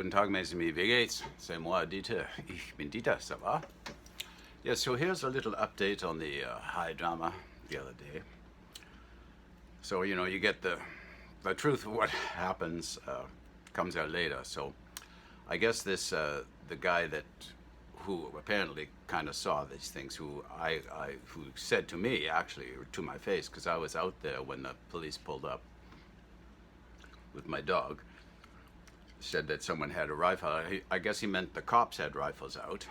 Guten Tag, mes amis, wie geht's? C'est moi, Dieter. Ich bin Dieter, ça va? Yeah, so here's a little update on the high drama the other day. So, you get the truth of what happens comes out later. So, I guess the guy who apparently kind of saw these things, who said to me, actually, to my face, because I was out there when the police pulled up with my dog, said that someone had a rifle. I guess he meant the cops had rifles out.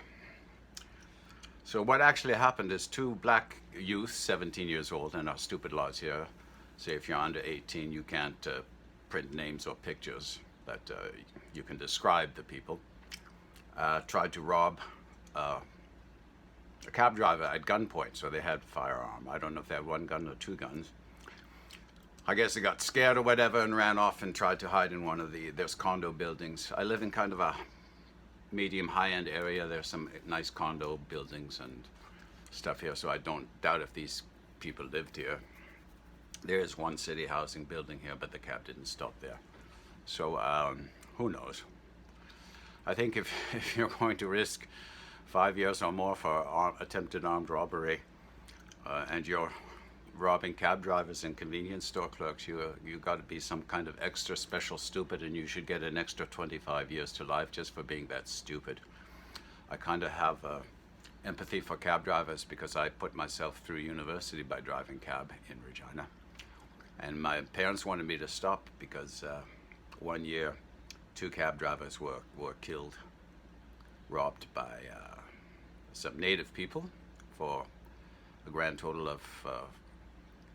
So what actually happened is two black youths, 17 years old, and our stupid laws here say if you're under 18, you can't print names or pictures that you can describe the people, tried to rob a cab driver at gunpoint. So they had a firearm. I don't know if they had one gun or two guns. I guess they got scared or whatever and ran off and tried to hide in one of there's condo buildings. I live in kind of a medium high-end area. There's some nice condo buildings and stuff here, so I don't doubt if these people lived here. There is one city housing building here, but the cab didn't stop there. So who knows? I think if you're going to risk 5 years or more for attempted armed robbery and you're robbing cab drivers and convenience store clerks, you got to be some kind of extra special stupid, and you should get an extra 25 years to life just for being that stupid. I kind of have empathy for cab drivers because I put myself through university by driving cab in Regina, and my parents wanted me to stop because one year 2 cab drivers were killed, robbed by some native people for a grand total of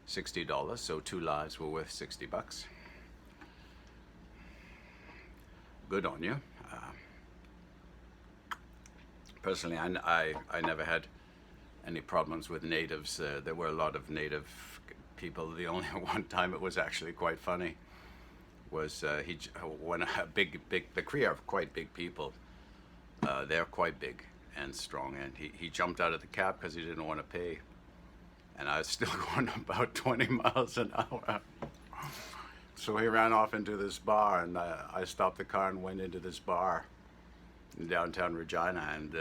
$60, so 2 lives were worth $60. Good on you. Personally, I never had any problems with natives. There were a lot of native people. The only one time it was actually quite funny was when the Cree are quite big people. They're quite big and strong, and he jumped out of the cab because he didn't want to pay. And I was still going about 20 miles an hour. So he ran off into this bar, and I stopped the car and went into this bar in downtown Regina. And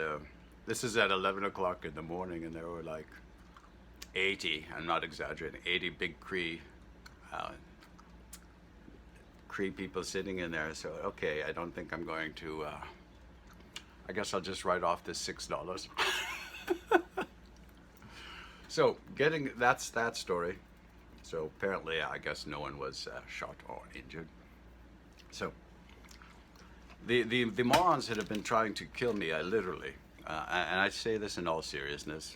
this is at 11 o'clock in the morning, and there were like 80, I'm not exaggerating, 80 big Cree people sitting in there. So, okay, I don't think I'm going to, I guess I'll just write off this $6. So that's that story. So apparently, I guess no one was shot or injured. So the morons that have been trying to kill me, I literally, and I say this in all seriousness.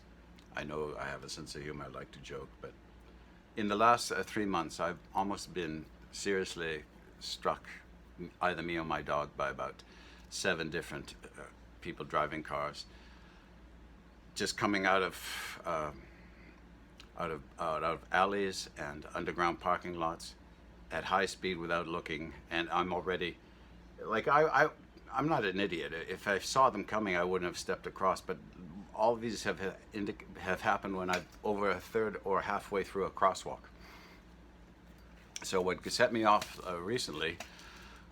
I know I have a sense of humor. I like to joke, but in the last 3 months, I've almost been seriously struck, either me or my dog, by about 7 different people driving cars, just coming out of alleys and underground parking lots at high speed without looking, and I'm already, like, I'm not an idiot. If I saw them coming, I wouldn't have stepped across, but all of these have happened when I'm over a third or halfway through a crosswalk. So what set me off recently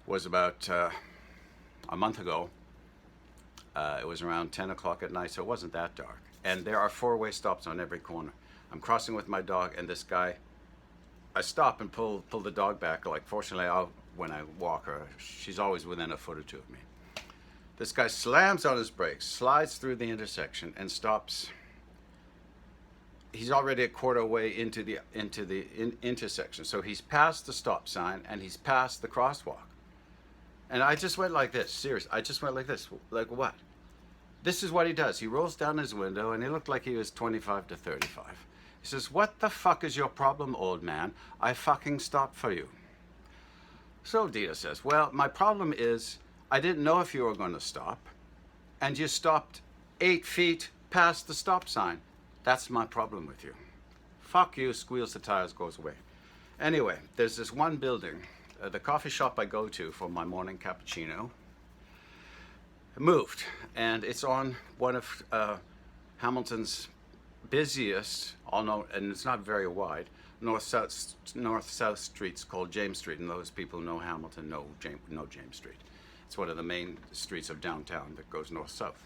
was about a month ago. It was around 10 o'clock at night, so it wasn't that dark. And there are 4-way stops on every corner. I'm crossing with my dog, and this guy, I stop and pull the dog back. Like, fortunately, when I walk her, she's always within a foot or two of me. This guy slams on his brakes, slides through the intersection, and stops. He's already a quarter way into the intersection. So he's past the stop sign, and he's past the crosswalk. And I just went like this, serious. I just went like this, like what? This is what he does. He rolls down his window, and he looked like he was 25 to 35. He says, "What the fuck is your problem, old man? I fucking stopped for you." So Dita says, "Well, my problem is I didn't know if you were going to stop, and you stopped 8 feet past the stop sign. That's my problem with you." Fuck you, squeals the tires, goes away. Anyway, there's this one building, the coffee shop I go to for my morning cappuccino, moved, and it's on one of Hamilton's busiest, and it's not very wide, north-south streets called James Street, and those people who know Hamilton know James Street. It's one of the main streets of downtown that goes north-south.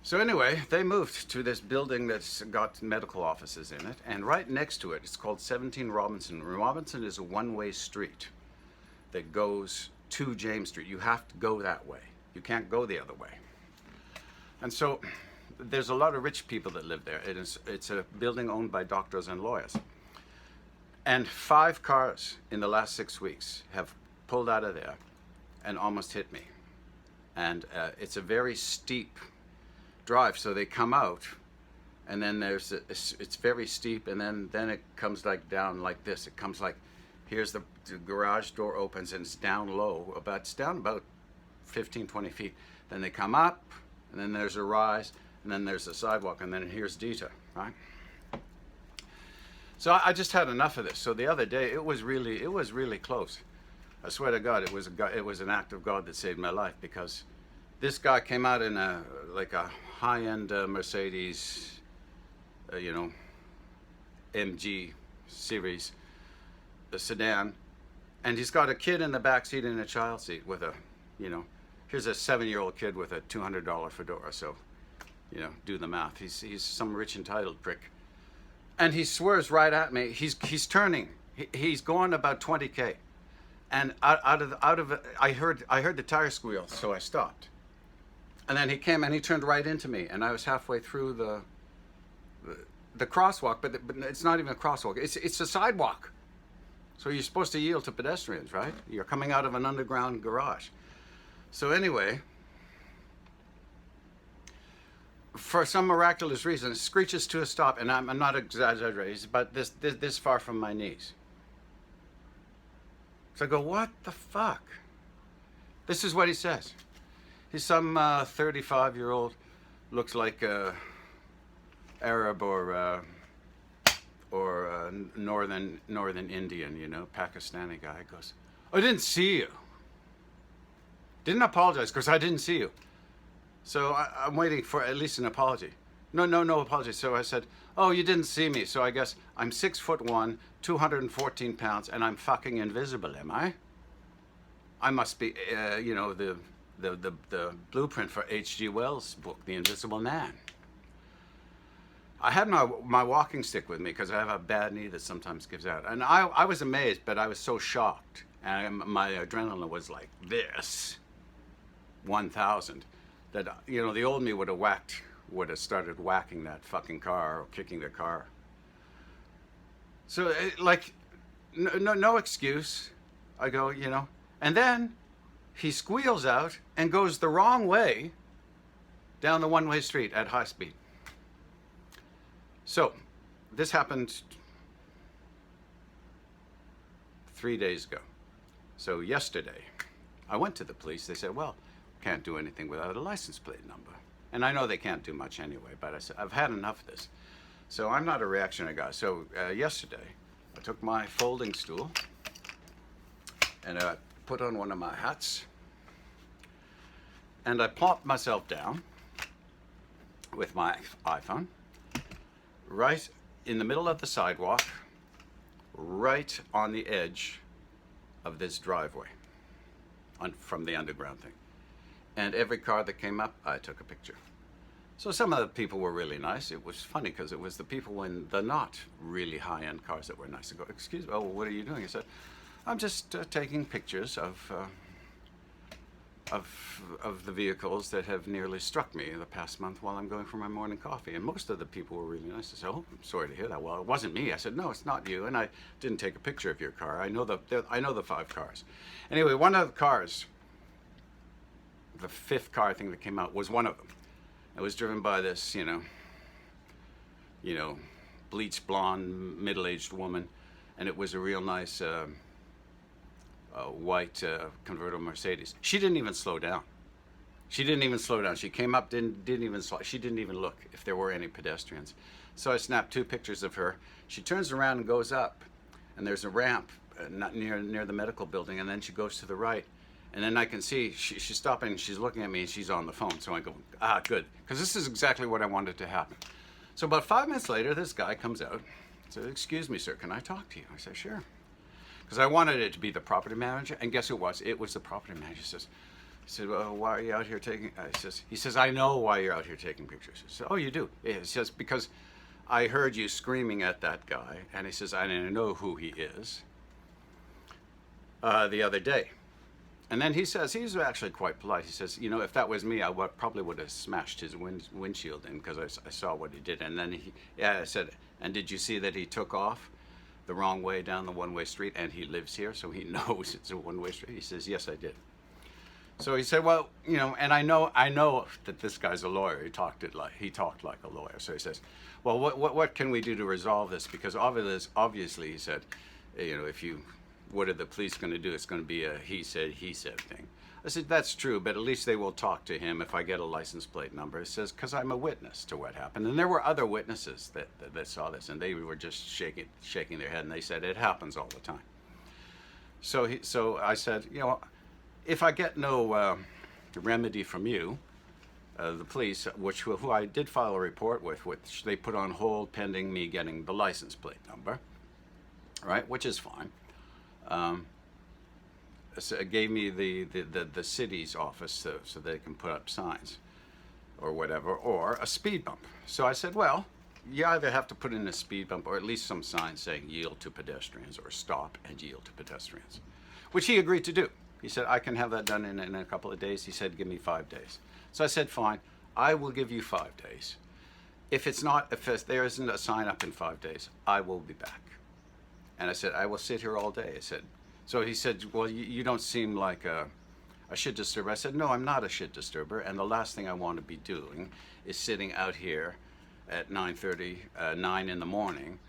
So anyway, they moved to this building that's got medical offices in it, and right next to it, it's called 17 Robinson. Robinson is a one-way street that goes to James Street. You have to go that way. You can't go the other way. And so there's a lot of rich people that live there. It's a building owned by doctors and lawyers. And 5 cars in the last 6 weeks have pulled out of there and almost hit me. And it's a very steep drive, so they come out, and then it's very steep, and then it comes like down like this. It comes like, here's the garage door opens, and it's down low, it's down about 15, 20 feet. Then they come up, and then there's a rise, and then there's a sidewalk, and then here's Dita, right? So I just had enough of this. So the other day, it was really close. I swear to God, it was an act of God that saved my life, because this guy came out in a high-end Mercedes, MG series, a sedan, and he's got a kid in the back seat and a child seat with here's a 7-year-old kid with a $200 fedora. So, do the math. He's some rich entitled prick, and he swears right at me. He's turning. He's going about 20K, and out of it, I heard the tire squeal, so I stopped. And then he came and he turned right into me, and I was halfway through the crosswalk, but it's not even a crosswalk. It's a sidewalk. So you're supposed to yield to pedestrians, right? You're coming out of an underground garage. So anyway, for some miraculous reason, it screeches to a stop, and I'm not exaggerating, but this far from my knees. So I go, what the fuck? This is what he says. He's some 35-year-old, looks like Arab or northern Indian, Pakistani guy. Goes, I didn't see you. Didn't apologize because I didn't see you. So I'm waiting for at least an apology. No apology. So I said, oh, you didn't see me. So I guess I'm 6'1", 214 pounds, and I'm fucking invisible, am I? I must be, the blueprint for H.G. Wells' book, The Invisible Man. I had my walking stick with me because I have a bad knee that sometimes gives out. And I was amazed, but I was so shocked. And my adrenaline was like this, 1,000, that, the old me would have started whacking that fucking car or kicking the car. So, no excuse. I go, and then he squeals out and goes the wrong way down the one-way street at high speed. So, this happened 3 days ago. So yesterday, I went to the police. They said, well, can't do anything without a license plate number. And I know they can't do much anyway, but I said, I've had enough of this. So I'm not a reactionary guy. So yesterday, I took my folding stool and I put on one of my hats, and I plopped myself down with my iPhone right in the middle of the sidewalk, right on the edge of this driveway from the underground thing. And every car that came up, I took a picture. So some of the people were really nice. It was funny because it was the people in the not really high-end cars that were nice. I go, excuse me, oh, what are you doing? He said, I'm just taking pictures of the vehicles that have nearly struck me in the past month while I'm going for my morning coffee. And most of the people were really nice. I said, oh, I'm sorry to hear that. Well, it wasn't me. I said, no, it's not you. And I didn't take a picture of your car. I know the 5 cars. Anyway, one of the cars, the 5th car thing that came out, was one of them. It was driven by this, bleached blonde, middle-aged woman, and it was a real nice white convertible Mercedes. She didn't even slow down. She came up, didn't even slow. She didn't even look if there were any pedestrians. So I snapped 2 pictures of her. She turns around and goes up, and there's a ramp not near the medical building, and then she goes to the right. And then I can see she's stopping, and she's looking at me, and she's on the phone. So I go, good, because this is exactly what I wanted to happen. So about 5 minutes later, this guy comes out. So, excuse me, sir, can I talk to you? I say, sure. because I wanted it to be the property manager, and guess who it was? It was the property manager. He said, well, why are you out here taking, he says, I know why you're out here taking pictures. I said, oh, you do? He says, because I heard you screaming at that guy, and he says, I know who he is, the other day. And then he says, he's actually quite polite. He says, you know, if that was me, I probably would have smashed his windshield in, because I saw what he did. And then I said, and did you see that he took off the wrong way down the one-way street, and he lives here, so he knows it's a one-way street? He says, yes, I did. So he said, well, you know, and I know that this guy's a lawyer. He talked like a lawyer. So he says, well, what can we do to resolve this? Because obviously, he said, you know, what are the police going to do? It's going to be a he said thing. I said, that's true, but at least they will talk to him if I get a license plate number. He says, because I'm a witness to what happened. And there were other witnesses that saw this, and they were just shaking their head, and they said, it happens all the time. So I said, you know, if I get no remedy from you, the police, who I did file a report with, which they put on hold pending me getting the license plate number, right, which is fine. So it gave me the city's office so they can put up signs or whatever, or a speed bump. So I said, well, you either have to put in a speed bump or at least some signs saying yield to pedestrians or stop and yield to pedestrians, which he agreed to do. He said, I can have that done in a couple of days. He said, give me 5 days. So I said, fine, I will give you 5 days. If there isn't a sign up in 5 days, I will be back. And I said, I will sit here all day. So he said, well, you don't seem like a shit disturber. I said, no, I'm not a shit disturber. And the last thing I want to be doing is sitting out here at 9 in the morning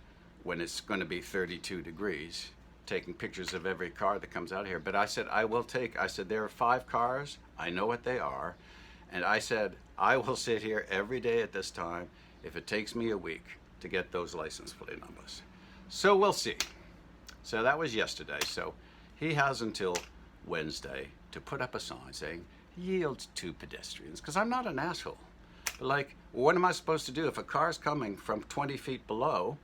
when it's going to be 32 degrees, taking pictures of every car that comes out here. But I said, there are 5 cars. I know what they are. And I said, I will sit here every day at this time if it takes me a week to get those license plate numbers. So we'll see. So that was yesterday. So he has until Wednesday to put up a sign saying, yield to pedestrians, because I'm not an asshole. But like, what am I supposed to do if a car's coming from 20 feet below?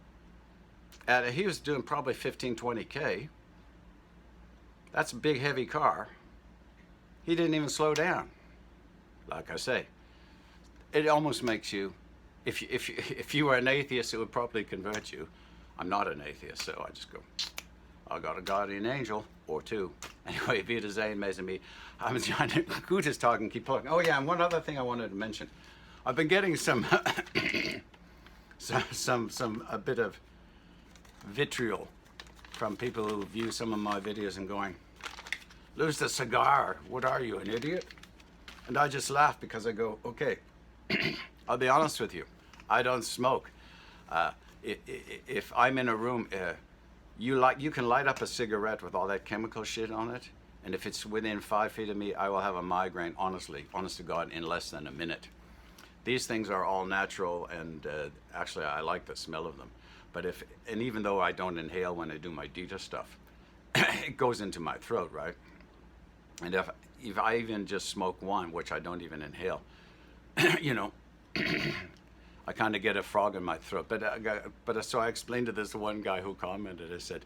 He was doing probably 15, 20K. That's a big, heavy car. He didn't even slow down. Like I say, it almost makes you, if you were an atheist, it would probably convert you. I'm not an atheist, so I just go, I got a guardian angel or two. Anyway, Wiedersehen, mes amis. I'm trying to, Gut is talking, keep talking. Oh yeah, and one other thing I wanted to mention. I've been getting a bit of vitriol from people who view some of my videos and going, lose the cigar, what are you, an idiot? And I just laugh because I go, okay, I'll be honest with you, I don't smoke. If I'm in a room, you can light up a cigarette with all that chemical shit on it, and if it's within 5 feet of me, I will have a migraine, honest to God, in less than a minute. These things are all natural, and actually I like the smell of them. But even though I don't inhale when I do my Dita stuff, it goes into my throat, right? And if I even just smoke one, which I don't even inhale, you know, I kind of get a frog in my throat. But so I explained to this one guy who commented. I said,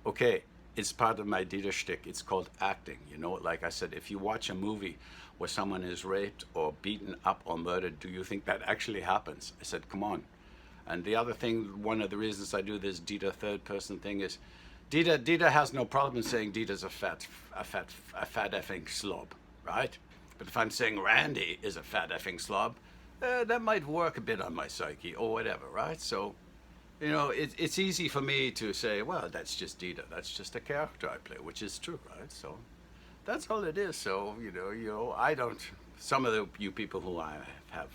okay, it's part of my Dita shtick. It's called acting. You know, like I said, if you watch a movie where someone is raped or beaten up or murdered, do you think that actually happens? I said, come on. And the other thing, one of the reasons I do this Dita third person thing is, Dita has no problem saying Dita's a fat effing slob, right? But if I'm saying Randy is a fat effing slob, that might work a bit on my psyche or whatever, right? So, you know, it's easy for me to say, well, that's just Dita. That's just a character I play, which is true, right? So that's all it is. So, you know, I don't, some of you people who I have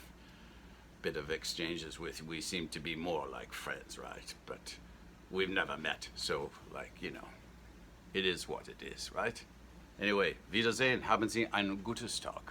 bit of exchanges with, we seem to be more like friends, right? But we've never met, so, like, you know, it is what it is, right? Anyway, Wiedersehen, haben Sie einen gutes Tag.